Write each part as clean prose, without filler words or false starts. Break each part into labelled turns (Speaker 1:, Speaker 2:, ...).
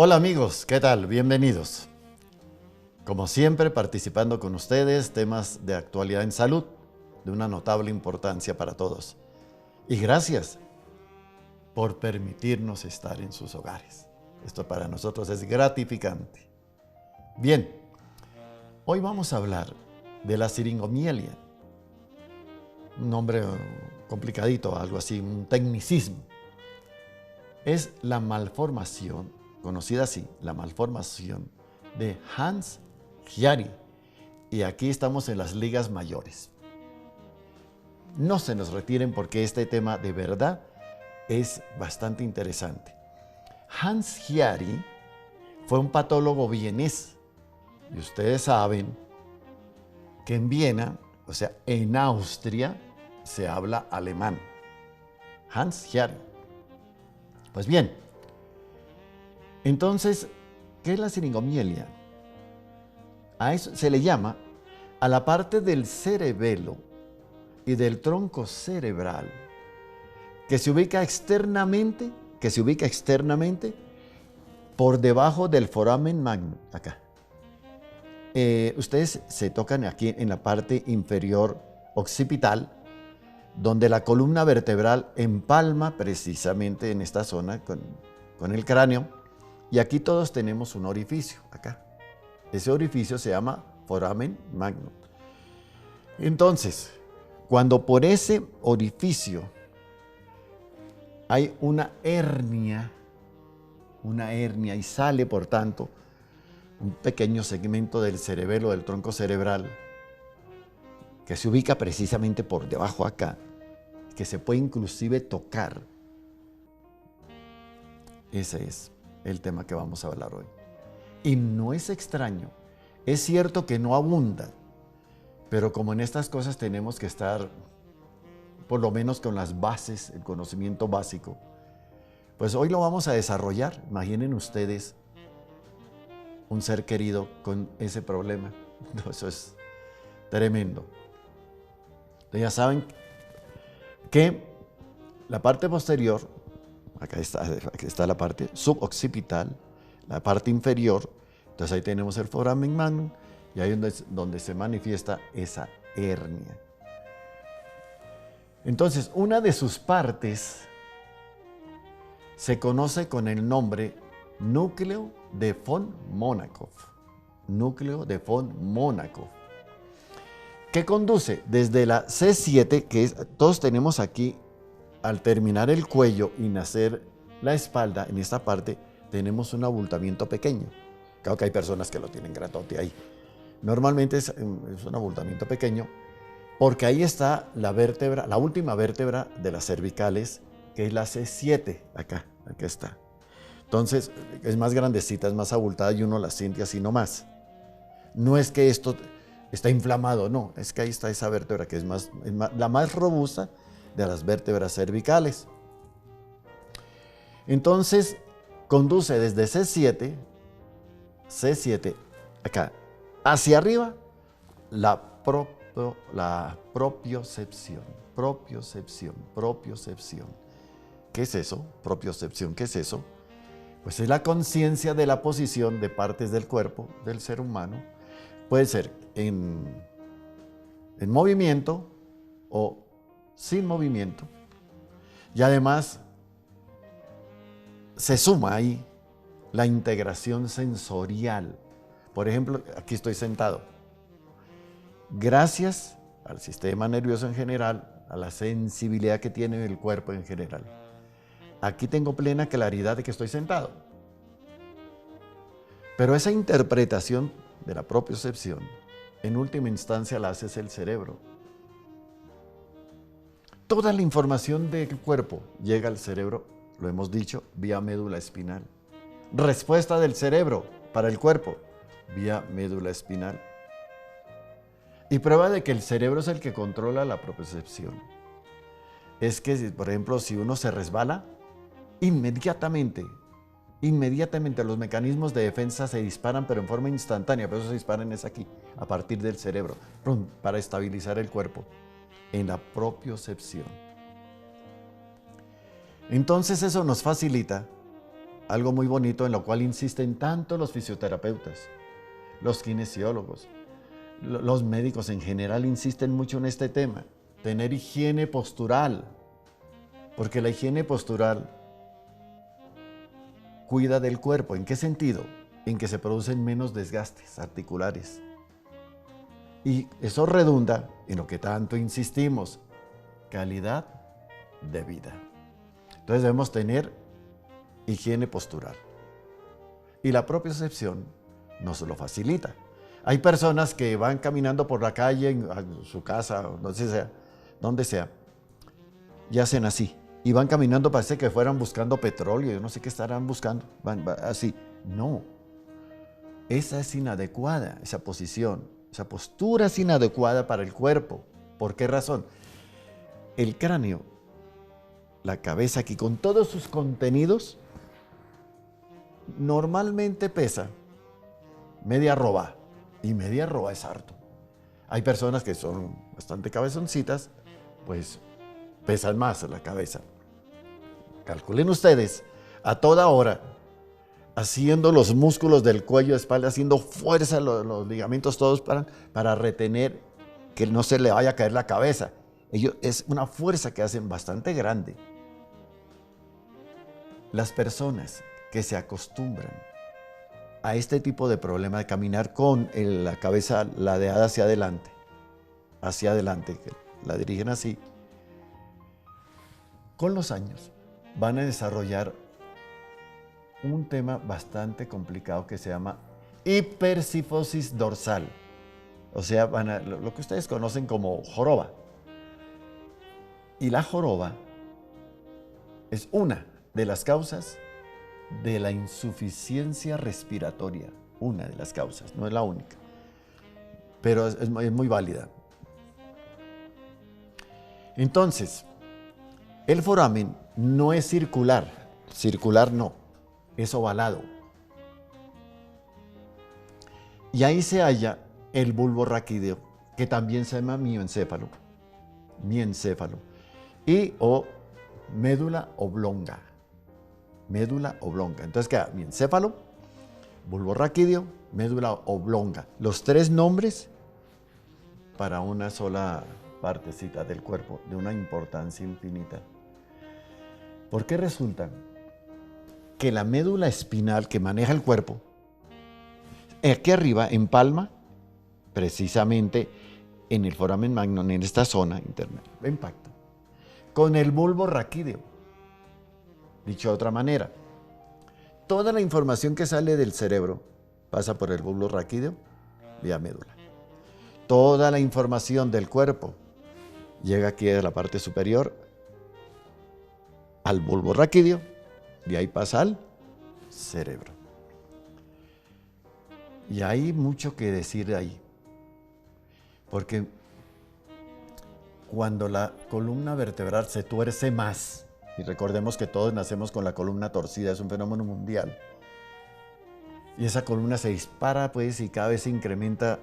Speaker 1: Hola amigos, ¿qué tal? Bienvenidos. Como siempre, participando con ustedes temas de actualidad en salud, de una notable importancia para todos. Y gracias por permitirnos estar en sus hogares. Esto para nosotros es gratificante. Bien, hoy vamos a hablar de la siringomielia. Un nombre complicadito, algo así, un tecnicismo. Es la malformación, conocida así, la malformación de Hans-Chiari. Y aquí estamos en las ligas mayores. No se nos retiren porque este tema de verdad es bastante interesante. Hans-Chiari fue un patólogo vienés. Y ustedes saben que en Viena, o sea, en Austria, se habla alemán. Hans-Chiari. Pues bien, entonces, ¿qué es la siringomielia? A eso se le llama a la parte del cerebelo y del tronco cerebral que se ubica externamente, por debajo del foramen magnum, acá. Ustedes se tocan aquí en la parte inferior occipital, donde la columna vertebral empalma precisamente en esta zona con el cráneo, y aquí todos tenemos un orificio, acá. Ese orificio se llama foramen magnum. Entonces, cuando por ese orificio hay una hernia y sale, por tanto, un pequeño segmento del cerebelo, del tronco cerebral, que se ubica precisamente por debajo acá, que se puede inclusive tocar. Ese es el tema que vamos a hablar hoy. Y no es extraño, es cierto que no abunda, pero como en estas cosas tenemos que estar por lo menos con las bases, el conocimiento básico, pues hoy lo vamos a desarrollar. Imaginen ustedes un ser querido con ese problema. Eso es tremendo. Entonces ya saben que la parte posterior, aquí está la parte suboccipital, la parte inferior, entonces ahí tenemos el foramen magnum y ahí es donde se manifiesta esa hernia. Entonces, una de sus partes se conoce con el nombre núcleo de von Monachov. Núcleo de von Monachov. Que conduce desde la C7, todos tenemos aquí, al terminar el cuello y nacer la espalda, en esta parte tenemos un abultamiento pequeño. Claro que hay personas que lo tienen grandote ahí. Normalmente es un abultamiento pequeño porque ahí está la vértebra, la última vértebra de las cervicales, que es la C7, acá está. Entonces es más grandecita, es más abultada y uno la siente así nomás. No es que esto está inflamado, no, es que ahí está esa vértebra que es la más robusta de las vértebras cervicales. Entonces conduce desde C7 acá, hacia arriba, la propiocepción. ¿Qué es eso? Propiocepción, ¿qué es eso? Pues es la conciencia de la posición de partes del cuerpo del ser humano. Puede ser en movimiento o sin movimiento. Y además se suma ahí la integración sensorial. Por ejemplo, aquí estoy sentado. Gracias al sistema nervioso en general, a la sensibilidad que tiene el cuerpo en general. Aquí tengo plena claridad de que estoy sentado. Pero esa interpretación de la propiocepción, en última instancia la hace el cerebro. Toda la información del cuerpo llega al cerebro, lo hemos dicho, vía médula espinal. Respuesta del cerebro para el cuerpo, vía médula espinal. Y prueba de que el cerebro es el que controla la propiocepción es que, por ejemplo, si uno se resbala, inmediatamente los mecanismos de defensa se disparan, pero en forma instantánea, pero eso se disparan es aquí, a partir del cerebro, para estabilizar el cuerpo, en la propiocepción. Entonces eso nos facilita algo muy bonito en lo cual insisten tanto los fisioterapeutas, los kinesiólogos, los médicos en general insisten mucho en este tema, tener higiene postural, porque la higiene postural cuida del cuerpo. ¿En qué sentido? En que se producen menos desgastes articulares. Y eso redunda en lo que tanto insistimos, calidad de vida. Entonces debemos tener higiene postural. Y la propiocepción nos lo facilita. Hay personas que van caminando por la calle, en su casa, donde sea, y hacen así. Y van caminando, parece que fueran buscando petróleo, yo no sé qué estarán buscando, van así. No, esa es inadecuada, esa posición, esa postura es inadecuada para el cuerpo. ¿Por qué razón? El cráneo, la cabeza aquí, con todos sus contenidos, normalmente pesa media arroba, y media arroba es harto. Hay personas que son bastante cabezoncitas, pues pesan más la cabeza. Calculen ustedes, a toda hora, haciendo los músculos del cuello, espalda, haciendo fuerza, los ligamentos todos para retener que no se le vaya a caer la cabeza. Es una fuerza que hacen bastante grande. Las personas que se acostumbran a este tipo de problema de caminar con la cabeza ladeada hacia adelante, que la dirigen así, con los años van a desarrollar un tema bastante complicado que se llama hipercifosis dorsal. O sea, lo que ustedes conocen como joroba. Y la joroba es una de las causas de la insuficiencia respiratoria. Una de las causas, no es la única. Pero es muy válida. Entonces, el foramen no es circular. Circular no, es ovalado. Y ahí se halla el bulbo raquídeo, que también se llama mioencéfalo. Y o médula oblonga. Médula oblonga. Entonces queda miencéfalo, bulbo raquídeo, médula oblonga. Los tres nombres para una sola partecita del cuerpo, de una importancia infinita. ¿Por qué resulta que la médula espinal que maneja el cuerpo, aquí arriba, en palma, precisamente en el foramen magnum, en esta zona interna, impacta con el bulbo raquídeo? Dicho de otra manera, toda la información que sale del cerebro pasa por el bulbo raquídeo vía médula. Toda la información del cuerpo llega aquí a la parte superior al bulbo raquídeo, de ahí pasa al cerebro. Y hay mucho que decir de ahí, porque cuando la columna vertebral se tuerce más, y recordemos que todos nacemos con la columna torcida, es un fenómeno mundial, y esa columna se dispara, pues, y cada vez se incrementa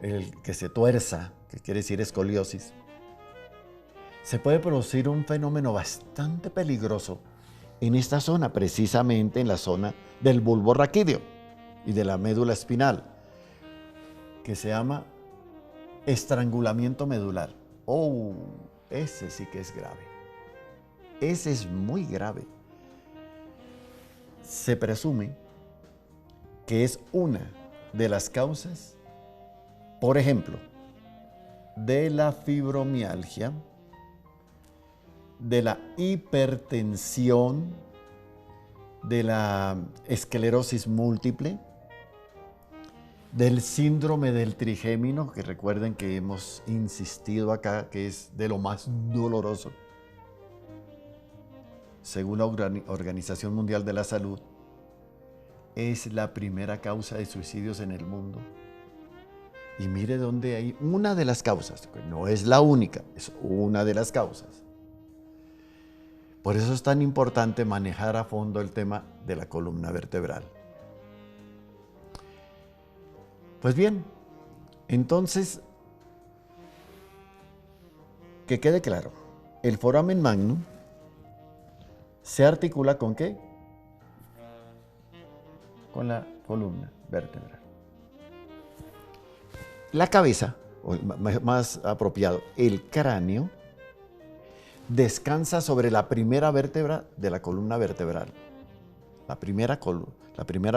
Speaker 1: el que se tuerza, que quiere decir escoliosis, se puede producir un fenómeno bastante peligroso en esta zona, precisamente en la zona del bulbo raquídeo y de la médula espinal, que se llama estrangulamiento medular. Oh, ese sí que es grave. Ese es muy grave. Se presume que es una de las causas, por ejemplo, de la fibromialgia, de la hipertensión, de la esclerosis múltiple, del síndrome del trigémino, que recuerden que hemos insistido acá, que es de lo más doloroso. Según la Organización Mundial de la Salud, es la primera causa de suicidios en el mundo. Y mire dónde hay una de las causas, no es la única, es una de las causas. Por eso es tan importante manejar a fondo el tema de la columna vertebral. Pues bien, entonces, que quede claro, el foramen magnum se articula ¿con qué? con la columna vertebral. La cabeza, o más apropiado, el cráneo, descansa sobre la primera vértebra de la columna vertebral. La primera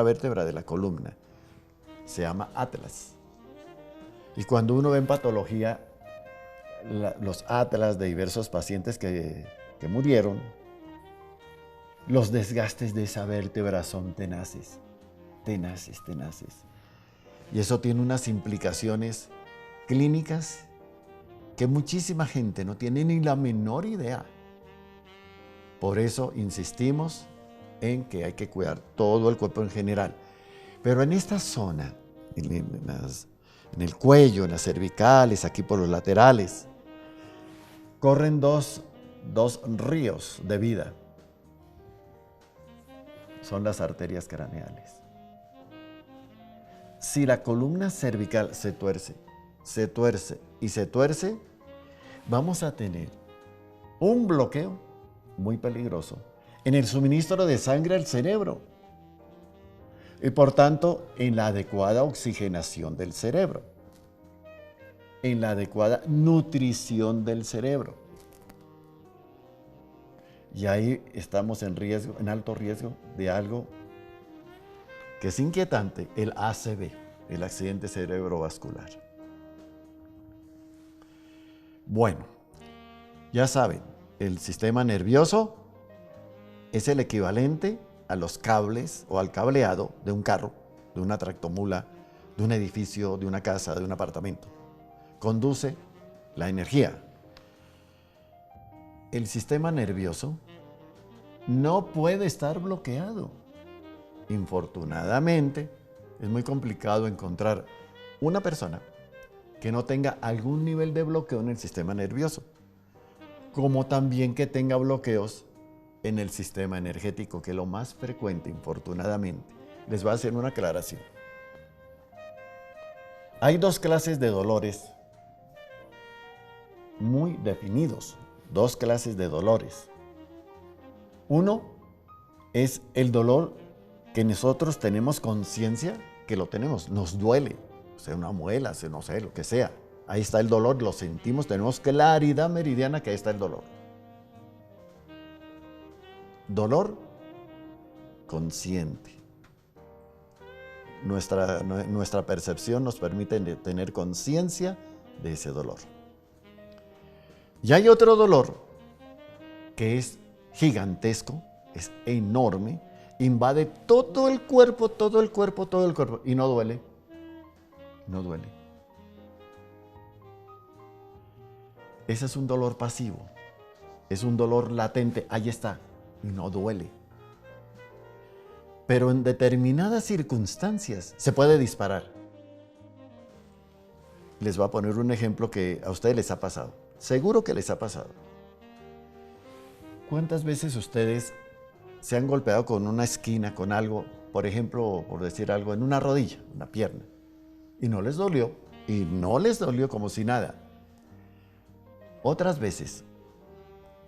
Speaker 1: vértebra de la columna se llama atlas. Y cuando uno ve en patología los atlas de diversos pacientes que murieron, los desgastes de esa vértebra son tenaces, tenaces, tenaces. Y eso tiene unas implicaciones clínicas que muchísima gente no tiene ni la menor idea. Por eso insistimos en que hay que cuidar todo el cuerpo en general. Pero en esta zona, en el cuello, en las cervicales, aquí por los laterales, corren dos ríos de vida. Son las arterias craneales. Si la columna cervical se tuerce y se tuerce, vamos a tener un bloqueo muy peligroso en el suministro de sangre al cerebro y por tanto en la adecuada oxigenación del cerebro, en la adecuada nutrición del cerebro. Y ahí estamos en alto riesgo de algo que es inquietante, el ACV, el accidente cerebrovascular. Bueno, ya saben, el sistema nervioso es el equivalente a los cables o al cableado de un carro, de una tractomula, de un edificio, de una casa, de un apartamento. Conduce la energía. El sistema nervioso no puede estar bloqueado. Infortunadamente, es muy complicado encontrar una persona que no tenga algún nivel de bloqueo en el sistema nervioso, como también que tenga bloqueos en el sistema energético, que es lo más frecuente, infortunadamente. Les voy a hacer una aclaración. Hay dos clases de dolores muy definidos, dos clases de dolores. Uno es el dolor que nosotros tenemos conciencia que lo tenemos, nos duele, sea una muela, sea no sé, lo que sea. Ahí está el dolor, lo sentimos, tenemos claridad meridiana que ahí está el dolor. Dolor consciente. Nuestra percepción nos permite tener conciencia de ese dolor. Y hay otro dolor que es gigantesco, es enorme, invade todo el cuerpo, y no duele. No duele. Ese es un dolor pasivo, es un dolor latente, ahí está, y no duele. Pero en determinadas circunstancias se puede disparar. Les voy a poner un ejemplo que a ustedes les ha pasado. Seguro que les ha pasado. ¿Cuántas veces ustedes se han golpeado con una esquina, con algo, por ejemplo, por decir algo, en una rodilla, una pierna, y no les dolió, como si nada? Otras veces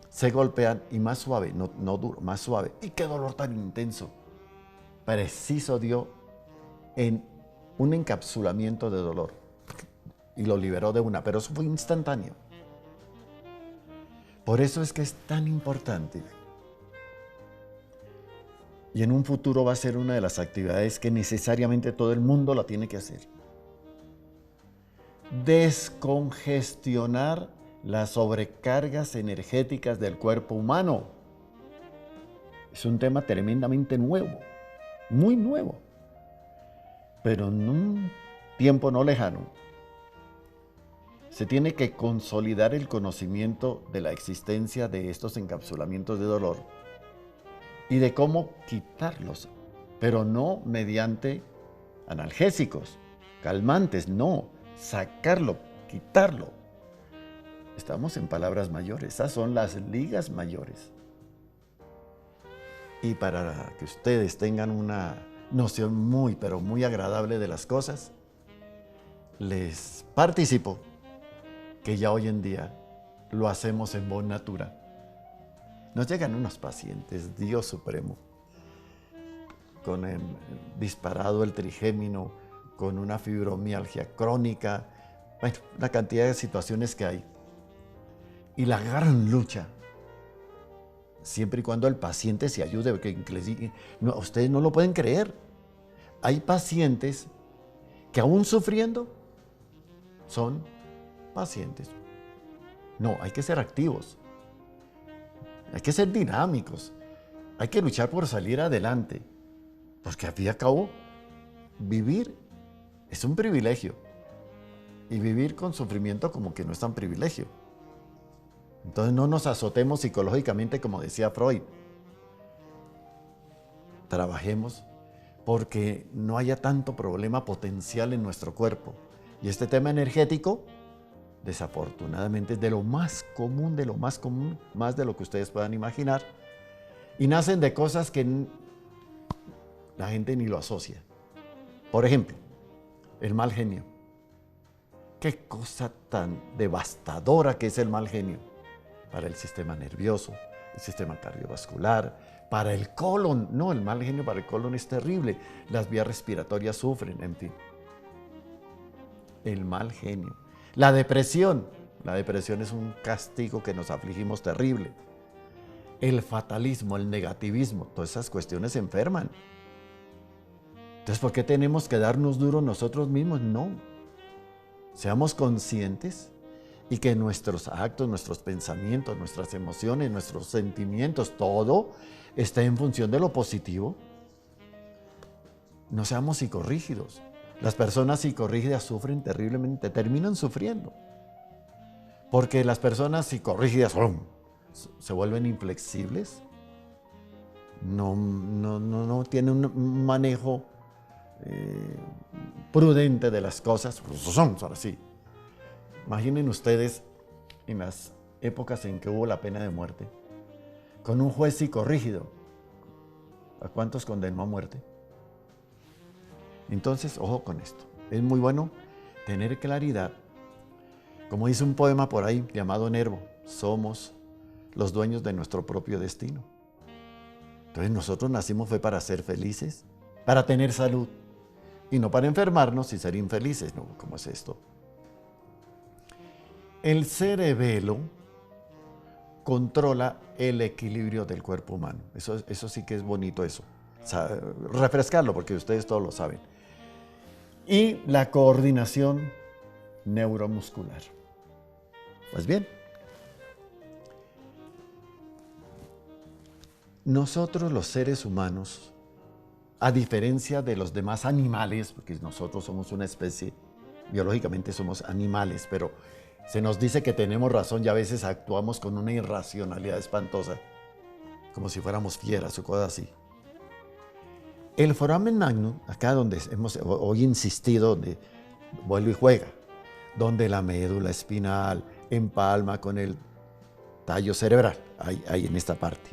Speaker 1: se golpean y más suave, no duro, más suave. ¡Y qué dolor tan intenso! Preciso dio en un encapsulamiento de dolor y lo liberó de una, pero eso fue instantáneo. Por eso es que es tan importante, y en un futuro va a ser una de las actividades que necesariamente todo el mundo la tiene que hacer: descongestionar las sobrecargas energéticas del cuerpo humano. Es un tema tremendamente nuevo, muy nuevo, pero en un tiempo no lejano se tiene que consolidar el conocimiento de la existencia de estos encapsulamientos de dolor y de cómo quitarlos, pero no mediante analgésicos, calmantes, no, sacarlo, quitarlo. Estamos en palabras mayores, esas son las ligas mayores. Y para que ustedes tengan una noción muy, pero muy agradable de las cosas, les participo que ya hoy en día lo hacemos en Bon Natura. Nos llegan unos pacientes, Dios Supremo, con disparado el trigémino, con una fibromialgia crónica, bueno, una cantidad de situaciones que hay. Y la gran lucha, siempre y cuando el paciente se ayude, porque no, ustedes no lo pueden creer. Hay pacientes que aún sufriendo son pacientes. No, hay que ser activos, hay que ser dinámicos, hay que luchar por salir adelante, porque al fin y al cabo, vivir es un privilegio y vivir con sufrimiento como que no es tan privilegio. Entonces no nos azotemos psicológicamente como decía Freud. Trabajemos porque no haya tanto problema potencial en nuestro cuerpo. Y este tema energético, desafortunadamente, es de lo más común, más de lo que ustedes puedan imaginar. Y nacen de cosas que la gente ni lo asocia. Por ejemplo, el mal genio. Qué cosa tan devastadora que es el mal genio para el sistema nervioso, el sistema cardiovascular, para el colon. No, el mal genio para el colon es terrible. Las vías respiratorias sufren, en fin. El mal genio. La depresión. La depresión es un castigo que nos afligimos terrible. El fatalismo, el negativismo, todas esas cuestiones enferman. Entonces, ¿por qué tenemos que darnos duro nosotros mismos? No. Seamos conscientes y que nuestros actos, nuestros pensamientos, nuestras emociones, nuestros sentimientos, todo esté en función de lo positivo. No seamos psicorrígidos. Las personas psicorrígidas sufren terriblemente, terminan sufriendo. Porque las personas psicorrígidas se vuelven inflexibles, no tienen un manejo prudente de las cosas, son así. Imaginen ustedes en las épocas en que hubo la pena de muerte, con un juez psicorrígido, ¿a cuántos condenó a muerte? Entonces, ojo con esto. Es muy bueno tener claridad. Como dice un poema por ahí llamado Nervo, somos los dueños de nuestro propio destino. Entonces nosotros nacimos fue para ser felices, para tener salud, y no para enfermarnos y ser infelices. No, ¿cómo es esto? El cerebelo controla el equilibrio del cuerpo humano. Eso sí que es bonito eso. O sea, refrescarlo porque ustedes todos lo saben. Y la coordinación neuromuscular. Pues bien, nosotros los seres humanos, a diferencia de los demás animales, porque nosotros somos una especie, biológicamente somos animales, pero se nos dice que tenemos razón y a veces actuamos con una irracionalidad espantosa, como si fuéramos fieras o cosas así. El foramen magnum, acá donde hemos hoy insistido, donde vuelve y juega, donde la médula espinal empalma con el tallo cerebral, ahí en esta parte.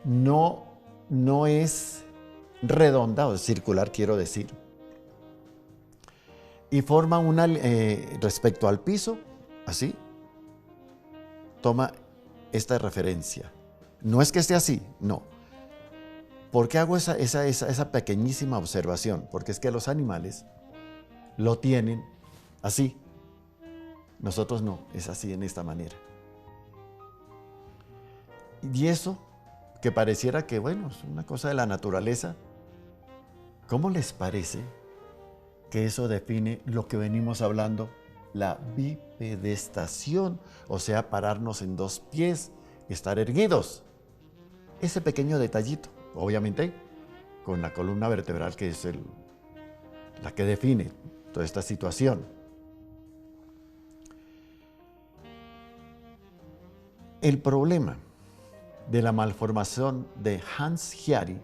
Speaker 1: No es redonda, o circular quiero decir, y forma una, respecto al piso, así, toma esta referencia. No es que esté así, no. ¿Por qué hago esa pequeñísima observación? Porque es que los animales lo tienen así. Nosotros no, es así en esta manera. Y eso, que pareciera que, bueno, es una cosa de la naturaleza, ¿cómo les parece que eso define lo que venimos hablando? La bipedestación, o sea, pararnos en dos pies, estar erguidos. Ese pequeño detallito, obviamente, con la columna vertebral que es la que define toda esta situación. El problema de la malformación de Hans-Chiari,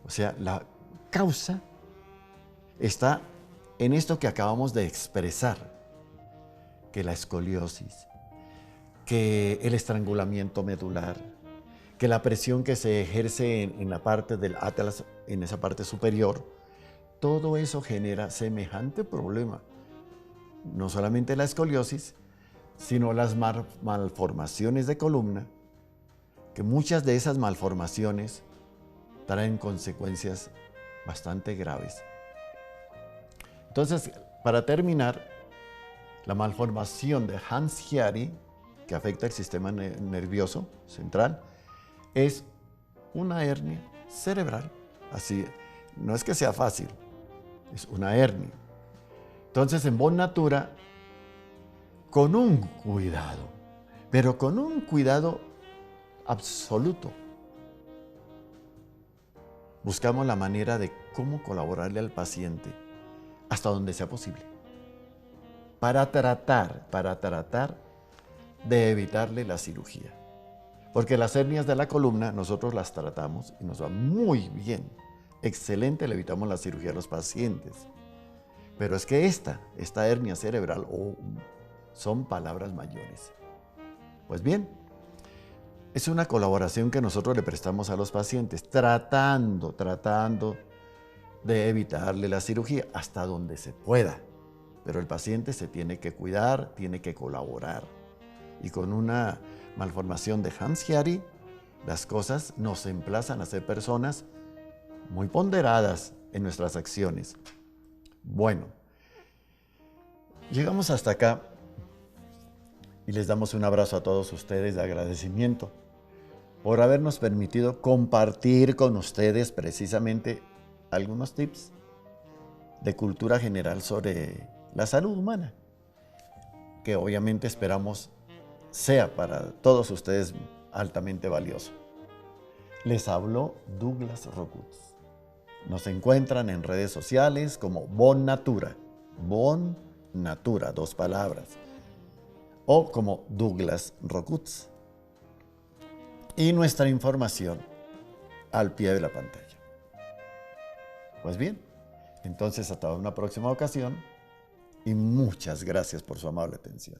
Speaker 1: o sea, la causa está en esto que acabamos de expresar, que la escoliosis, que el estrangulamiento medular, que la presión que se ejerce en la parte del atlas, en esa parte superior, todo eso genera semejante problema. No solamente la escoliosis, sino las malformaciones de columna, que muchas de esas malformaciones traen consecuencias bastante graves. Entonces, para terminar, la malformación de Hans-Chiari, que afecta el sistema nervioso central, es una hernia cerebral. Así, no es que sea fácil, es una hernia. Entonces, en Bon Natura, con un cuidado, pero con un cuidado absoluto, buscamos la manera de cómo colaborarle al paciente hasta donde sea posible, para tratar de evitarle la cirugía. Porque las hernias de la columna nosotros las tratamos y nos va muy bien. Excelente, le evitamos la cirugía a los pacientes. Pero es que esta hernia cerebral, son palabras mayores. Pues bien, es una colaboración que nosotros le prestamos a los pacientes, tratando de evitarle la cirugía hasta donde se pueda. Pero el paciente se tiene que cuidar, tiene que colaborar. Y con una malformación de Hans-Chiari, las cosas nos emplazan a ser personas muy ponderadas en nuestras acciones. Bueno, llegamos hasta acá y les damos un abrazo a todos ustedes de agradecimiento por habernos permitido compartir con ustedes precisamente algunos tips de cultura general sobre la salud humana, que obviamente esperamos sea para todos ustedes altamente valioso. Les habló Douglas Rockwood. Nos encuentran en redes sociales como Bon Natura, 2 palabras, o como Douglas Rockwood. Y nuestra información al pie de la pantalla. Pues bien, entonces hasta una próxima ocasión y muchas gracias por su amable atención.